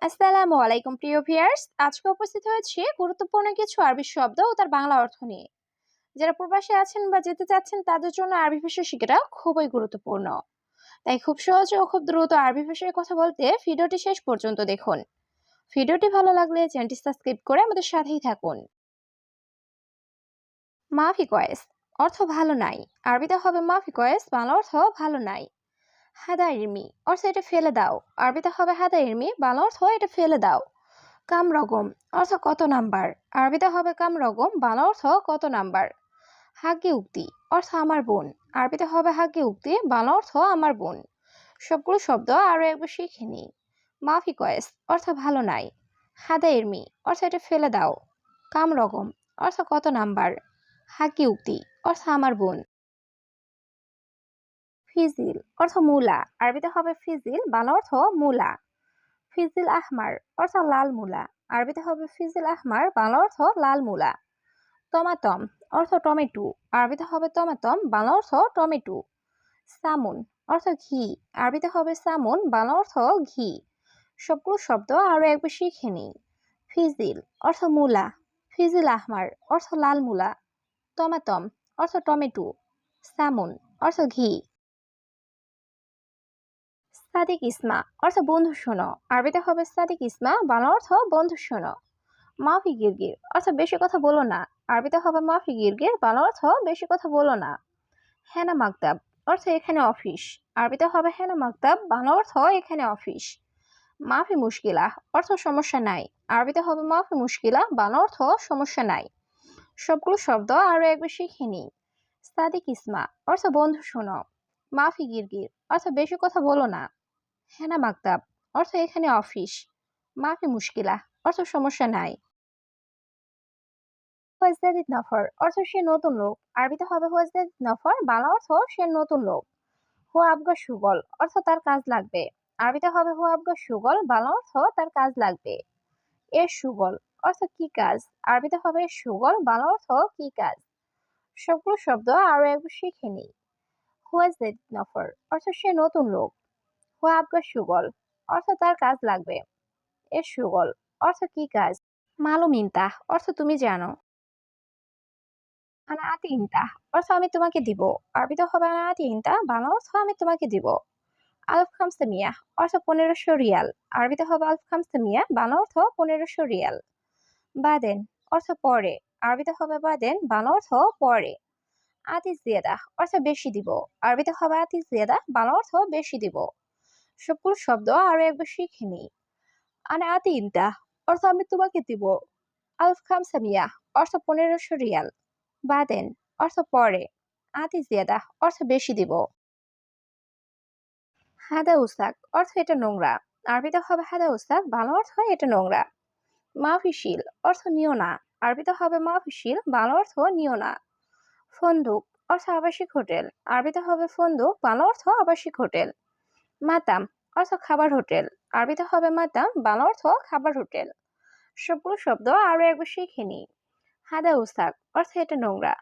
আসসালামু আলাইকুম প্রিয় ভিউয়ার্স, আজকে উপস্থিত হয়েছি গুরুত্বপূর্ণ কিছু আরবি শব্দ ও তার বাংলা অর্থ নিয়ে। যারা প্রবাসে আছেন বা যেতে চাচ্ছেন তাদের জন্য আরবি ভাষা শেখাটা খুবই গুরুত্বপূর্ণ। তাই খুব সহজে ও খুব দ্রুত আরবি ভাষায় কথা বলতে ভিডিওটি শেষ পর্যন্ত দেখুন। ভিডিওটি ভালো লাগলে চ্যানেলটি সাবস্ক্রাইব করে আমাদের সাথেই থাকুন। মাফি কয়েস অর্থ ভালো নাই। আরবিতে হবে মাফি কয়েস, বাংলা অর্থ ভালো নাই। হাদা ইরমি অর্থ এটা ফেলে দাও। আরবিতে হবে হাদা ইরমি, বাংলা অর্থ এটা ফেলে দাও। কাম রকম অর্থ কত নাম্বার। আরবিতে হবে কাম রকম, বাংলা অর্থ কত নাম্বার। হাগি উক্তি অর্থ আমার বোন। আরবিতে হবে হাগি উক্তি, বাংলা অর্থ আমার বোন। সবগুলো শব্দ আরো একবার শিখে নিই। মাফি কয়েস অর্থ ভালো নাই। হাদা ইরমি অর্থ এটা ফেলে দাও। কাম রকম অর্থ কত নাম্বার। হাগি উক্তি অর্থ আমার বোন। ফিজিল অর্থ মূলা। আরবিতে হবে ফিজিল, বাংলা অর্থ মূলা। ফিজিল আহমার অর্থ লাল মূলা। আরবিতে হবে ফিজিল আহমার, বাংলা অর্থ লাল মূলা। টমাটম অর্থ টমেটো। আরবিতে হবে টমাটম, বাংলা অর্থ টমেটো। সামুন অর্থ ঘি। আরবিতে হবে সামুন, বাংলা অর্থ ঘি। সবগুলো শব্দ আরো একবার শিখে নিই। ফিজিল অর্থ মূলা। ফিজিল আহমার অর্থ লাল মূলা। টমাটম অর্থ টমেটো। সামুন অর্থ ঘি। সাদিক ইসমা অর্থ বন্ধু শোনো। আরবিতে হবে সাদিক ইসমা, বাংলা অর্থ বন্ধু শোনো। মাফি গিরগির অর্থ বেশি কথা বলো না। আরবিতে হবে মাফি গিরগির, বাংলা অর্থ বেশি কথা বলো না। হেনা মাকতাব অর্থ এখানে অফিস। আরবিতে হবে হেনা মাকতাব, বাংলা অর্থ এখানে অফিস। মাফি মুশকিলা অর্থ সমস্যা নাই। আরবিতে হবে মাফি মুশকিলা, বাংলা অর্থ সমস্যা নাই। সবগুলো শব্দ আরো একবার শিখে নিই। সাদিক ইসমা অর্থ বন্ধু শোনো। মাফি গিরগির অর্থ বেশি কথা বলো না। হেনা মাকতাব অর্থ এখানে অফিস। মাফি মুশকিলা অর্থ সমস্যা নাই। হুয়াজদাদিদ নফর অর্থ সে নতুন লোক। আরবিতে হবে হুয়াজদাদিদ নফর, বাংলা অর্থ সে নতুন লোক। হুয়া আবগা সুগল অর্থ তার কাজ লাগবে। আরবিতে হবে হুয়া আবগা সুগল, বাংলা অর্থ তার কাজ লাগবে। এর সুগল অর্থ কি কাজ। আরবিতে হবে এর সুগল, বাংলা অর্থ কি কাজ। সবগুলো শব্দ আরো একবার শিখে নিই। হুয়াজদাদিদ নফর অর্থ সে নতুন লোক। হুয়া আবগা সুগল অর্থ তার কাজ লাগবে। এর সুগল অর্থ কি কাজ। মালুম ইনতাহ অর্থ তুমি জানো। আনা আতি ইনতা অর্থ আমি তোমাকে দিব। আরবিতে হবে আনা আতি ইনতা, বাংলা অর্থ আমি তোমাকে দিব। আলফ খামসা মিয়া অর্থ 1500 রিয়াল। আরবিতে হবে আলফ খামসা মিয়া, বাংলা অর্থ 1500 রিয়াল। বাদেন অর্থ পরে। আরবিতে হবে বাদেন, বাংলা অর্থ পরে। আতি জিয়াদা অর্থ বেশি দিব। আরবিতে হবে আতি জিয়াদা, বাংলা অর্থ বেশি দিব। সবগুলো শব্দ আরো একবার শিখে নিই। আনা আতি ইনতা অর্থ আমি তোমাকে দিব। আলফ খামসা মিয়া অর্থ 1500 রিয়াল। বাদেন অর্থ পরে। আতি জিয়াদা অর্থ বেশি দিব। হাদা উসাক অর্থ এটা নোংরা। আরবিতে হবে হাদা উসাক, বাংলা অর্থ এটা নোংরা। মাফিশিল অর্থ নিও না। আরবিতে হবে মাফিশিল, বাংলা অর্থ নিও না। ফন্দুক অর্থ আবাসিক হোটেল। আরবিতে হবে ফন্দুক, বাংলা অর্থ আবাসিক হোটেল। মাতাম অর্থ খাবার হোটেল। আরবিতে হবে মাতাম, বাংলা অর্থ খাবার হোটেল। সবগুলো শব্দ আরো একবার শিখে নিই। হাদা উসাক অর্থ এটা নোংরা।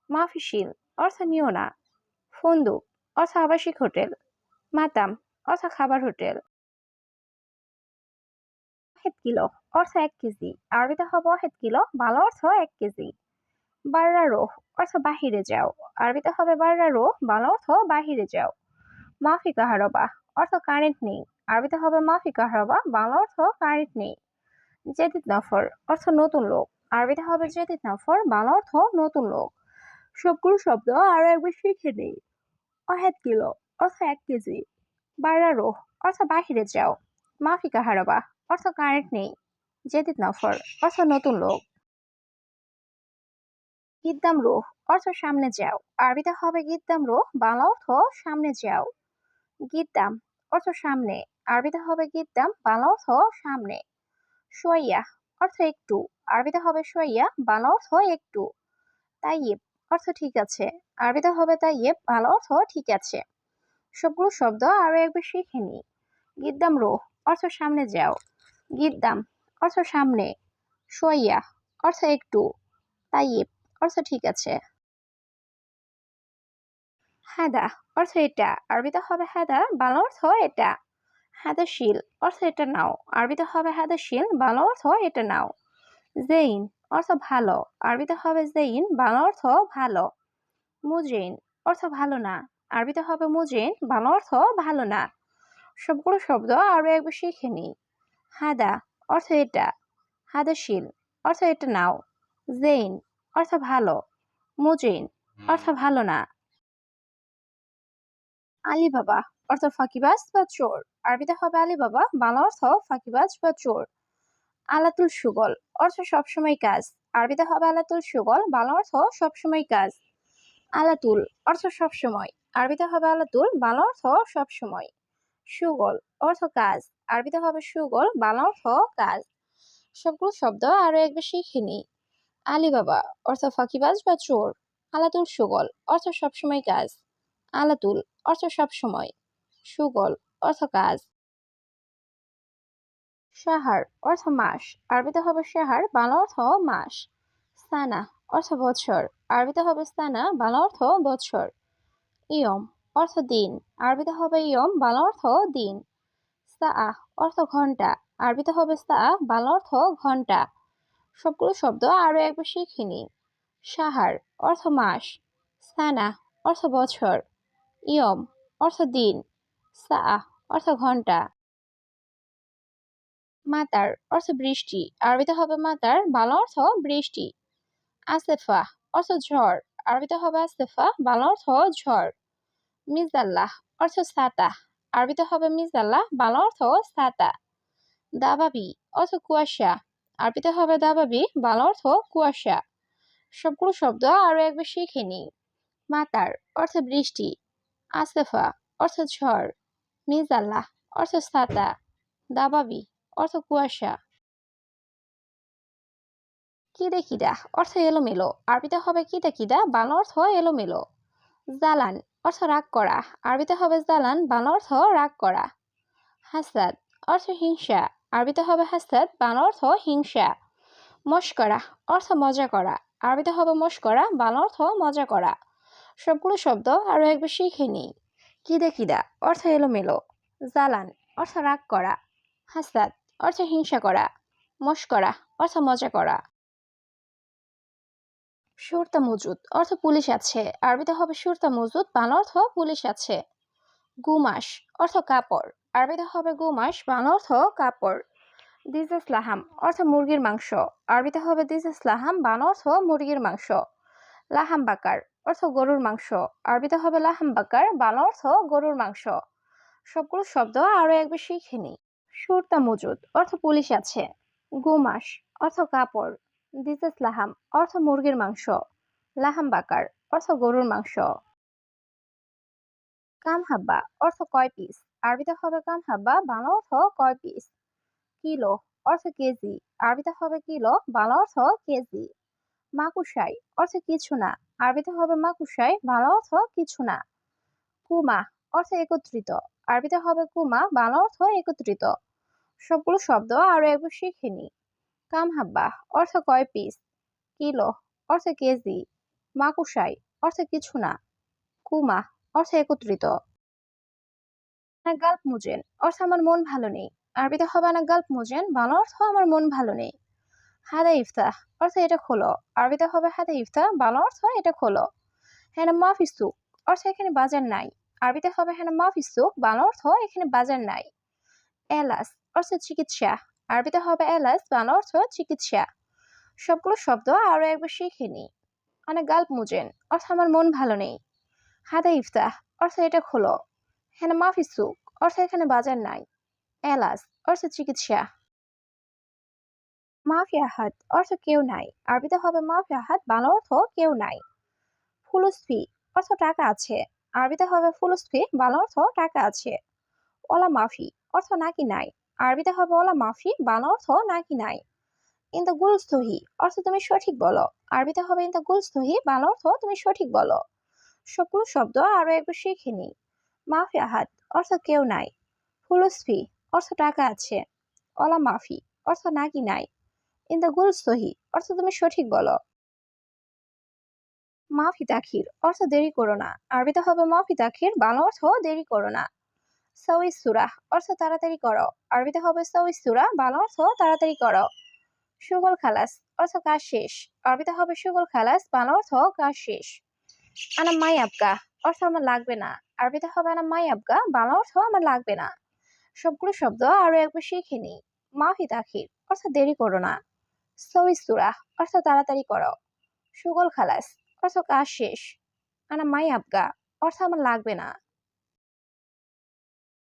মাফিশিল অর্থ নিও না। ফন্দুক অর্থ আবাসিক হোটেল। মাতাম অর্থ খাবার হোটেল। ওয়াহেদ কিলো অর্থ 1 কেজি। আরবিতে হবে ওয়াহেদ কিলো, বাংলা অর্থ 1 কেজি। বাররা রোহ অর্থ বাহিরে যাও। আরবিতে হবে বাররা রোহ, বাংলা অর্থ বাহিরে যাও। মাফি কাহারবা অর্থ কারেন্ট নেই। আরবিতে হবে মাফি কাহারবা, বাংলা অর্থ কারেন্ট নেই। জেদিদ নফর অর্থ নতুন লোক। আরবিতে হবে জেদিদ নফর, বাংলা অর্থ নতুন লোক। সবগুলো শব্দ আরো একবার শিখে নেই। ওয়াহেদ কিলো অর্থ 1 কেজি। বাররা রোহ অর্থ বাহিরে যাও। মাফি কাহারবা অর্থ কারেন্ট নেই। জেদিদ নফর অর্থ নতুন লোক। গিদ্দাম রোহ অর্থ সামনে যাও। আরবিতে হবে গিদ্দাম রোহ, বাংলা অর্থ সামনে যাও। গিদ্দাম অর্থ সামনে। আরবিতে হবে গিদ্দাম, বাংলা অর্থ সামনে। শোয়াইয়া অর্থ একটু। আরবিতে হবে শোয়াইয়া, বাংলা অর্থ একটু। তাইয়েব অর্থ ঠিক আছে। আরবিতে হবে তাইয়েব, বাংলা অর্থ ঠিক আছে। সবগুলো শব্দ আরো একবার শিখে নিই। গিদ্দাম রোহ অর্থ সামনে যাও। গিদ্দাম অর্থ সামনে। শোয়াইয়া অর্থ একটু। তাইয়েব অর্থ ঠিক আছে। হাদা অর্থ এটা। আরবিতে হবে হাদা, বাংলা অর্থ এটা। হাদা শিল অর্থ এটা নাও, আরবিতে হবে হাদা শিল, বাংলা অর্থ এটা নাও। জেইন অর্থ ভালো, আরবিতে হবে জেইন, বাংলা অর্থ ভালো। মুজরিন অর্থ ভালো না, আরবিতে হবে মুজরিন, বাংলা অর্থ ভালো না। সবগুলো শব্দ আরো একবার শিখে নিই। হাদা অর্থ এটা, হাদা শিল অর্থ এটা নাও, জেইন অর্থ ভালো, মুজরিন অর্থ ভালো না। আলিবাবা অর্থ ফাঁকিবাজ বা চোর, আরবিতে হবে আলিবাবা, বাংলা অর্থ ফাঁকিবাজ বা চোর। আলাতুল সুগল অর্থ সবসময় কাজ, আরবিতে হবে আলাতুল সুগল, বাংলা অর্থ সবসময় কাজ। আলাতুল অর্থ সবসময়, আরবিতে হবে আলাতুল, বাংলা অর্থ সবসময়। সুগল অর্থ কাজ, আরবিতে হবে সুগল, বাংলা অর্থ কাজ। সবগুলো শব্দ আরো একবার শিখে নিই। আলিবাবা অর্থ ফাঁকিবাজ বা চোর, আলাতুল সুগল অর্থ সবসময় কাজ, আলাতুল অর্থ সবসময়, সুগল অর্থ কাজ। সাহার অর্থ মাস, আরবিতে হবে সাহার, বাংলা অর্থ মাস। সানা অর্থ বছর, আরবিতে হবে সানা, বাংলা অর্থ বছর। ইয়ম অর্থ দিন, আরবিতে হবে ইয়ম, বাংলা অর্থ দিন। সাআহ অর্থ ঘন্টা, আরবিতে হবে সাআহ, বাংলা অর্থ ঘন্টা। সবগুলো শব্দ আরো একবার শিখে নিই। সাহার অর্থ মাস, সানা অর্থ বছর, ইয়ম অর্থ দিন, সাআহ অর্থ ঘন্টা। মাতার অর্থ বৃষ্টি, আরবিতে হবে মাতার, বাংলা অর্থ বৃষ্টি। আসেফা অর্থ ঝড়, আরবিতে হবে আসেফা, বাংলা অর্থ ঝড়। মিজাল্লাহ অর্থ ছাতা, আরবিতে হবে মিজাল্লাহ, বাংলা অর্থ ছাতা। দাবাবি অর্থ কুয়াশা, আরবিতে হবে দাবাবি, বাংলা অর্থ কুয়াশা। সবগুলো শব্দ আরো একবার শিখে নিই। মাতার অর্থ বৃষ্টি, আসেফা অর্থ ঝড়, মিজাল্লাহ অর্থ ছাতা, দাবাবি অর্থ কুয়াশা। কিদে কিদা অর্থ এলোমেলো, আরবিতে হবে কিদা কিদা, বাংলা অর্থ এলোমেলো। জালান অর্থ রাগ করা, আরবিতে হবে জালান, বাংলা অর্থ রাগ করা। হাসাদ অর্থ হিংসা, আরবিতে হবে হাসাদ, বাংলা অর্থ হিংসা। মশকরা অর্থ মজা করা, আরবিতে হবে মশকরা, বাংলা অর্থ মজা করা। সবগুলো শব্দ আরো একবার শিখে নিই। কিদে কিদা অর্থ এলোমেলো, জালান অর্থ রাগ করা, হাসাদ অর্থ হিংসা করা, মশকরা অর্থ মজা করা। সুরতা মজুদ অর্থ পুলিশ আছে, আরবিতে হবে সুরতা মজুদ, বাংলা অর্থ পুলিশ আছে। গুমাস অর্থ কাপড়, আরবিতে হবে গুমাস, বাংলা অর্থ কাপড়। দিজেস লাহাম অর্থ মুরগির মাংস, আরবিতে হবে দিজেস লাহাম, বাংলা অর্থ মুরগির মাংস। লাহাম বাকার অর্থ গরুর মাংস, আরবিতে হবে লাহাম বাকার, বাংলা অর্থ গরুর মাংস। সবগুলো শব্দ আরো একবার শিখে নিই। সুরতা মজুদ অর্থ পুলিশ আছে, গুমাস অর্থ কাপড়, দিজেস লাহাম অর্থ মুরগির মাংস, লাহাম বাকার অর্থ গরুর মাংস। কাম হাব্বা অর্থ কয় পিস, আরবিতে হবে কাম হাব্বা, বাংলা অর্থ কয় পিস। কিলো অর্থ কেজি, আরবিতে হবে কিলো, বাংলা অর্থ কেজি। মাকুসাই অর্থ কিছু না, আরবিতে হবে মাকুসাই, বাংলা অর্থ কিছু না। কুমা অর্থ একত্রিত, আরবিতে হবে কুমা, বাংলা অর্থ একত্রিত। সবগুলো শব্দ আরো একবার শিখে নিই। কাম হাব্বা অর্থ কয় পিস, কিলো অর্থ কেজি, মাকুসাই অর্থ কিছু না, কুমা অর্থ একত্রিত। আনা গাল্প মুজেন অর্থ আমার মন ভালো নেই, আরবিতে হবে আনা গাল্প মুজেন, বাংলা অর্থ আমার মন ভালো নেই। হাদা ইফতাহ অর্থ এটা খোলো, আরবিতে হবে হাদা ইফতাহ, বাংলা অর্থ এটা খোলো। হ্যানা মাফি সুক অর্থ এখানে বাজার নাই, আরবিতে হবে হ্যানা মাফি সুক, বাংলা অর্থ এখানে বাজার নাই। এলাস অর্থ চিকিৎসা, আরবিতে হবে এলাস, বাংলা অর্থ চিকিৎসা। সবগুলো শব্দ আরো একবার শিখে নিই। অনেক গাল্প মুজেন অর্থ আমার মন ভালো নেই। হাদা ইফতাহ অর্থ এটা খোলো, হ্যানা মাফি সুক অর্থ এখানে বাজার নাই, এলাস অর্থ চিকিৎসা। মাফি আহাদ অর্থ কেউ নাই, আরবিতে হবে মাফি আহাদ, বাংলা অর্থ কেউ নাই। ফুলুসফি অর্থ টাকা আছে, আরবিতে হবে ফুলুসফি, বাংলা অর্থ টাকা আছে। ওলা মাফি অর্থ নাকি নাই, আরবিতে হবে ওলা মাফি, বাংলা অর্থ নাকি নাই। ইনদা গুলস্তহি অর্থ তুমি সঠিক বলো, আরবিতে হবে ইনদা গুলস্তহি, বাংলা অর্থ তুমি সঠিক বলো। সবগুলো শব্দ আরো একবার শিখে নিই। মাফি আহাদ অর্থ কেউ নাই, ফুলুসফি অর্থ টাকা আছে, ওলা মাফি অর্থ নাকি নাই, ইনদা গুলস্তহি অর্থ তুমি সঠিক বলো। মাফি তাখির অর্থ দেরি করো না, আরবিতে হবে মাফি তাখির, বাংলা অর্থ দেরি করো না। সউই সুরাহ অর্থ তাড়াতাড়ি করো। আরবিতে হবে সউই সুরা, বাংলা অর্থ তাড়াতাড়ি করো। সুগল খালাস অর্থ কাজ শেষ। আরবিতে হবে সুগল খালাস, বাংলা অর্থ কাজ শেষ। আনা মাই আবগা অর্থ আমার লাগবে না। আরবিতে হবে আনা মাই আবগা, বাংলা অর্থ আমার লাগবে না। সবগুলো শব্দ আরো একবার শিখে নিই। মাফি তাখির অর্থ দেরি করো না। সউই সুরাহ অর্থ তাড়াতাড়ি করো। সুগল খালাস অর্থ কাজ শেষ। আনা মাই আবগা অর্থ আমার লাগবে না।